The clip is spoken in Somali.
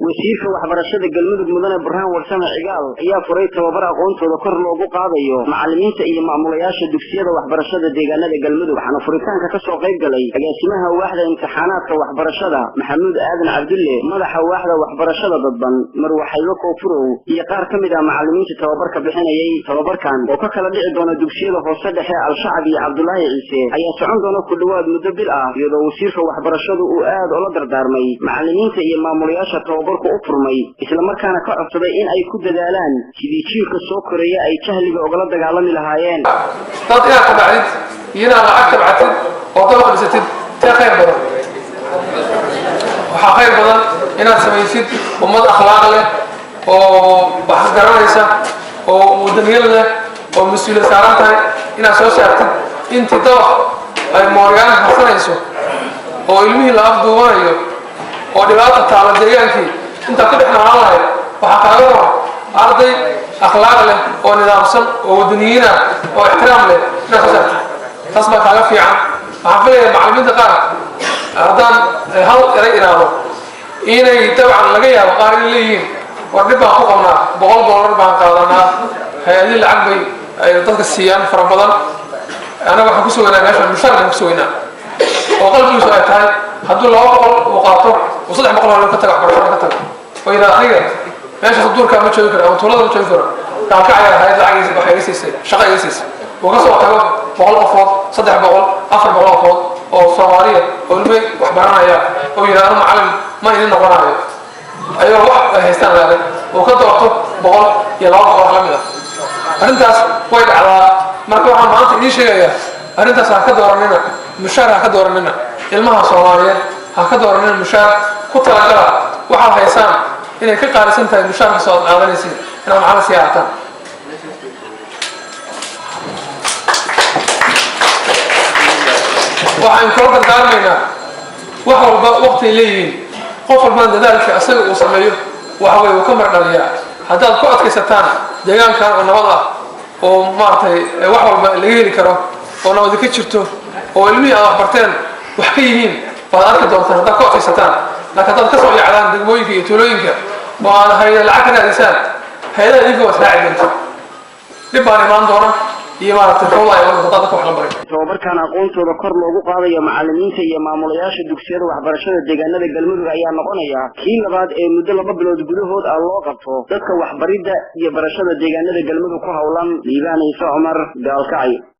wasiirka waxbarashada galmudug mudane Burhaan Warsame Cigaal ayaa furay tababar aqoontooda kor loogu qaadayo macallimiinta iyo maamulayaasha dugsiyada waxbarashada deegaanada galmudug waxaana furitaanka ka soo qayb galay agaasimaha waaxda imtixaanaadka waxbarashada Maxamuud Aadan Cabdulle madaxa waaxda waxbarashada dadban Marwaxaylo Koonfurow iyo qaar kamid ah macallimiinta tababarka bixinayay tababarkan oo ka kala dhici doona dugsiyada hoose dhexe Al-Shacab iyo Cabdullaahi Ciise ayaa socon doona ku dhawaad muddo bil ah iyadoo wasiirka waxbarashadu uu aad ula dardaarmay macallimiinta iyo maamulayaasha tababarku u furmay isla markaana ka codsaday in ay ku dadaalaan sidii jiilka soo koraya ay jahliga ogala dagaalami lahaayeen dad inaad ka dhacid iyana lacag tabcatid oo dad qabsatid ta khayr badan waxa khayr badan inaad samaysid ummad akhlaaq leh oo wax garanaysa oo wadaniyeed leh oo mas'uuliyad saaran tahay inaad soo saartid intii dad ay mooriyaan harsanayso oo ilmihii la afduubanayo oo dhibaato taala deegaankii inta ku dhexnaan lahayd waxa kaaga war arday akhlaaq leh oo nidaamsan oo wadaniyiin ah oo ixtiraam leh inaad soo saartid taas baa kaaga fiican waxaan filayaa macallimiinta qaar haddaan hal eray iraado inay dabcan laga yaabo qaar in leeyihiin war dhib baan ku qabnaa $100 baan qaadanaa hay'adii lacag bay ay dadka siiyaan fara badan anaga waxaan ku sugnaa meesha mushaar ku sugnaa oo qalbigiisu ay tahay hadduu 200 uu qaato oo 300 ka tago waxbarashada ka tago oo ila akhriga meesha duurka ma joogi karo ama tuulada ma joogi karo ka kacaya hay'ad lacagiisa waxay siisay shaqadiisa oo ka soo tago 100 qofood 300 400 qofood oo Soomaaliya oo ilmi wax baranaya oo yiraahdo macallin ma idin noqonayo ayuu wax haystaan laaday oo ka doorto 100 iyo 200 la mid ah arintaas way dhacdaa marka waxaan maanta idin sheegayaa arintaas ha ka dooranina mushaar ha ka dooranina ilmaha Soomaaliyeed ha ka dooranina mushaar ku talagala waxa haysaan inay ka qaalisan tahay mushaarka soo qaadanaysid inaan macallin siyaasatan waxaan kor dardaarmaynaa wax walba waqti leeyihiin qof walba dadaalka asaga uu sameeyo waxa way uu ka mardhaliyaa haddaad ku adkaysataan deegaankan oo nabad ah oo maartay wax walba laga heli karo oo nabad ka jirto oo ilmihi aad barteen wax ka yihiin waad arki doontaan haddaad ku adkaysataan laakiin haddaad ka soo yacdaan degmooyinka iyo tuulooyinka oo aad hay'ad lacag ka raadisaan hay'adaha idinka waa raaci doonta dhib baan imaan doona iyo maartay howlaha ay wadada ku xalbaray tababarkan aqoontooda kor loogu qaadayo macallimiinta iyo maamulayaasha dugsiyada waxbarashada deegaanada galmudug ayaa noqonaya kii labaad ee muddo 2 bilood gudahood ah loo qabto dadka waxbaridda iyo barashada deegaanada galmudug ku hawlan Liibaan Ciise Cumar Gaalkacyo.